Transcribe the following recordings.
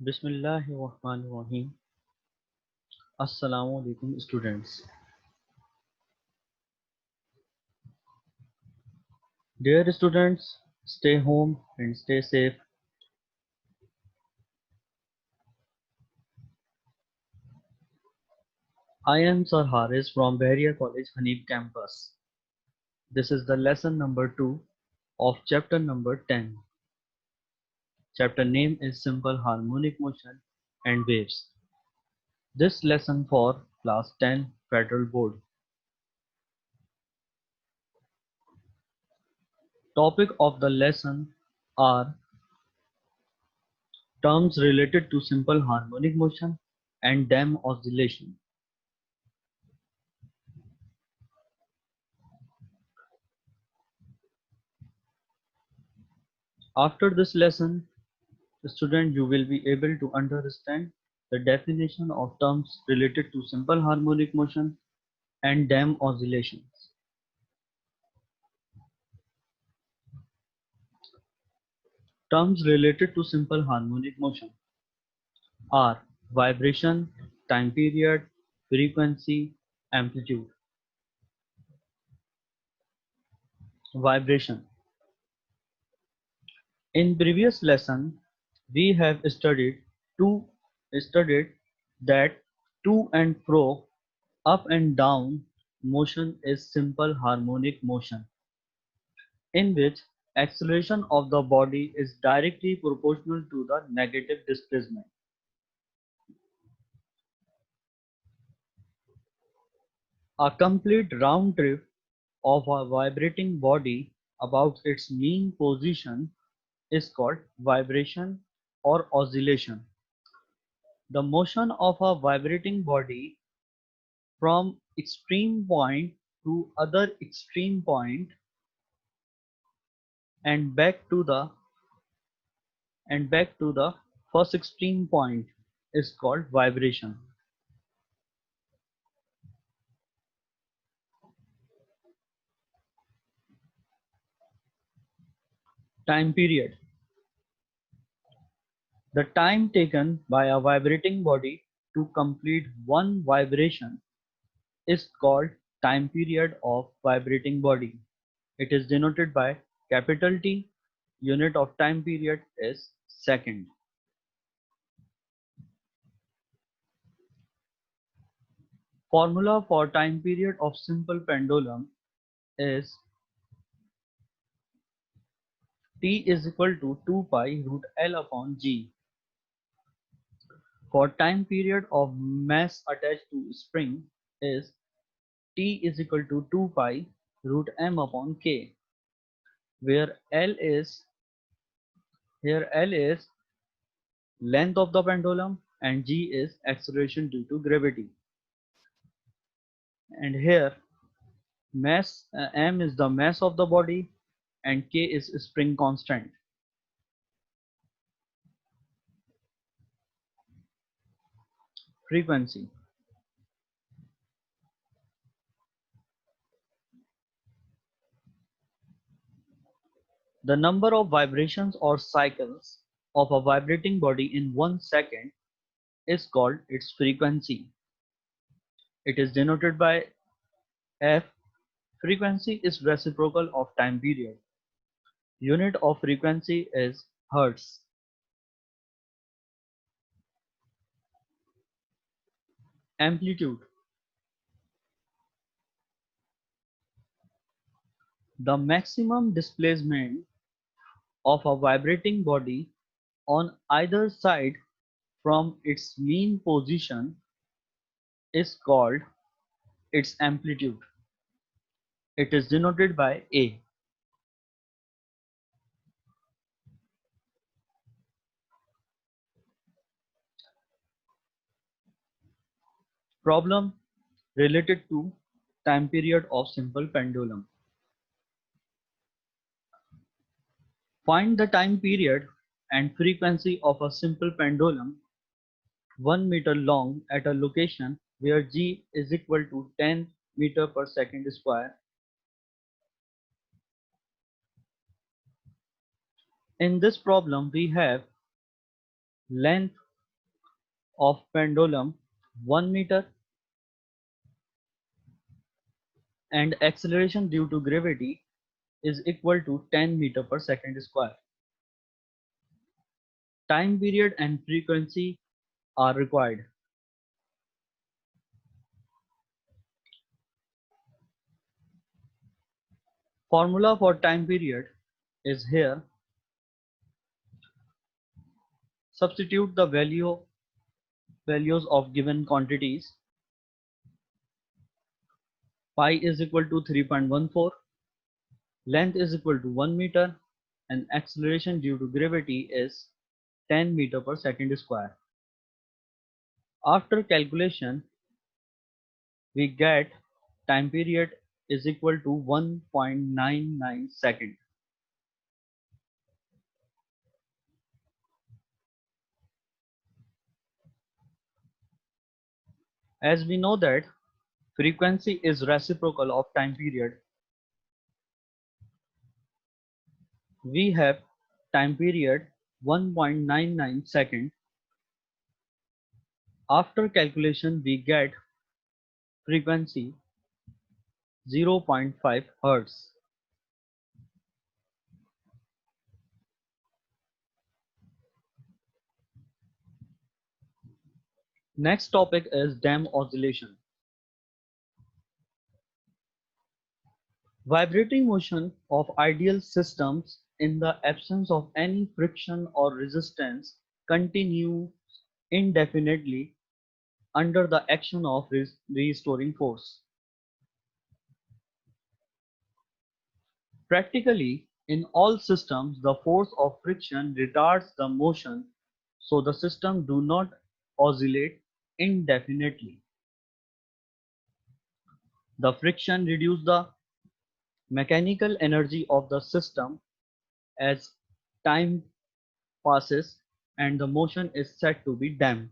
Bismillahirrahmanirrahim. Assalamu alaikum students. Dear students, stay home and stay safe. I am Sir Haris from Bahria College Hanif campus. This is the lesson number 2 of chapter number 10. Chapter name is Simple Harmonic Motion and Waves. This lesson for class 10 Federal Board. Topic of the lesson are terms related to simple harmonic motion and dam oscillation. After this lesson, student, you will be able to understand the definition of terms related to simple harmonic motion and dam oscillations. Terms related to simple harmonic motion are vibration, time period, frequency, amplitude. Vibration. In previous lesson, we have two studied that to and fro, up and down motion is simple harmonic motion, in which acceleration of the body is directly proportional to the negative displacement. A complete round trip of a vibrating body about its mean position is called vibration or oscillation. The motion of a vibrating body from extreme point to other extreme point and back to the first extreme point is called vibration. Time period. The time taken by a vibrating body to complete one vibration is called time period of vibrating body. It is denoted by capital T. Unit of time period is second. Formula for time period of simple pendulum is T is equal to 2 pi root L upon G. For time period of mass attached to spring is T is equal to 2 pi root m upon K, where L is length of the pendulum and G is acceleration due to gravity. And here mass m is the mass of the body and K is spring constant. Frequency. The number of vibrations or cycles of a vibrating body in 1 second is called its frequency. It is denoted by F. Frequency is reciprocal of time period. Unit of frequency is Hertz. Amplitude. The maximum displacement of a vibrating body on either side from its mean position is called its amplitude. It is denoted by A. Problem related to time period of simple pendulum. Find the time period and frequency of a simple pendulum 1 meter long at a location where G is equal to 10 meter per second square. In this problem we have length of pendulum 1 meter, and acceleration due to gravity is equal to 10 meter per second square. Time period and frequency are required. Formula for time period is here. Substitute the values of given quantities. Pi is equal to 3.14, length is equal to 1 meter, and acceleration due to gravity is 10 meter per second square. After calculation, we get time period is equal to 1.99 second. As we know that frequency is reciprocal of time period, we have time period 1.99 second. After calculation, we get frequency 0.5 Hz. Next topic is dam oscillation. Vibrating motion of ideal systems in the absence of any friction or resistance continue indefinitely under the action of restoring force. Practically, in all systems, the force of friction retards the motion, so the system do not oscillate indefinitely. The friction reduces the mechanical energy of the system as time passes and the motion is said to be damped.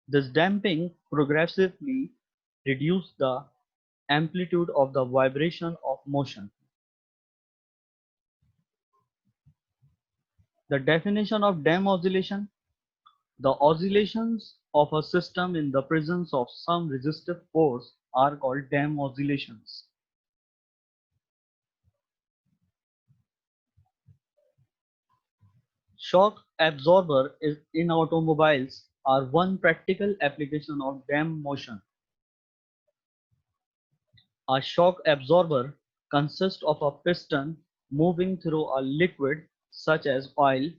This damping progressively reduces the amplitude of the vibration of motion. The definition of dam oscillation: the oscillations of a system in the presence of some resistive force are called dam oscillations. Shock absorber in automobiles are one practical application of dam motion. A shock absorber consists of a piston moving through a liquid such as oil.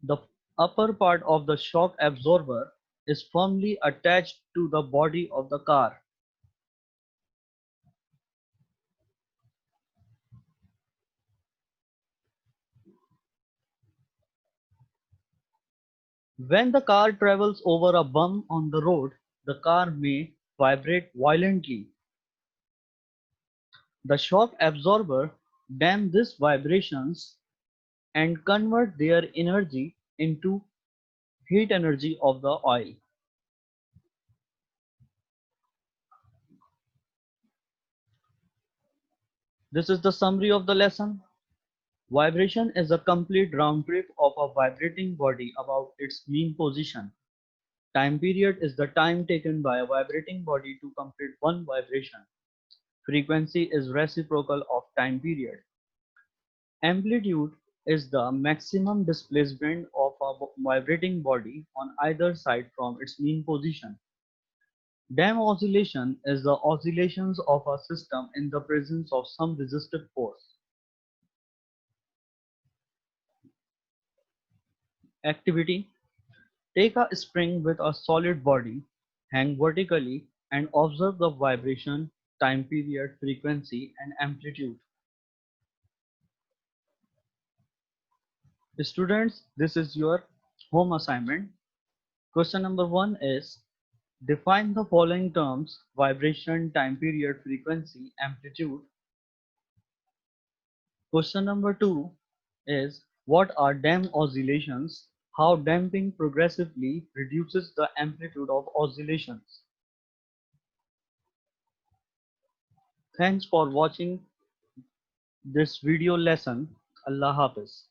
The upper part of the shock absorber is firmly attached to the body of the car. When the car travels over a bump on the road, the car may vibrate violently. The shock absorber dam these vibrations and convert their energy into heat energy of the oil. This is the summary of the lesson. Vibration is a complete round trip of a vibrating body about its mean position. Time period is the time taken by a vibrating body to complete one vibration. Frequency is reciprocal of time period. Amplitude is the maximum displacement of a vibrating body on either side from its mean position. Dam oscillation is the oscillations of a system in the presence of some resistive force. Activity: take a spring with a solid body, hang vertically and observe the vibration, time period, frequency and amplitude. Students, this is your home assignment. Question number 1 is define the following terms: vibration, time period, frequency, amplitude. Question number 2 is what are dam oscillations? How damping progressively reduces the amplitude of oscillations. Thanks for watching this video lesson. Allah Hafiz.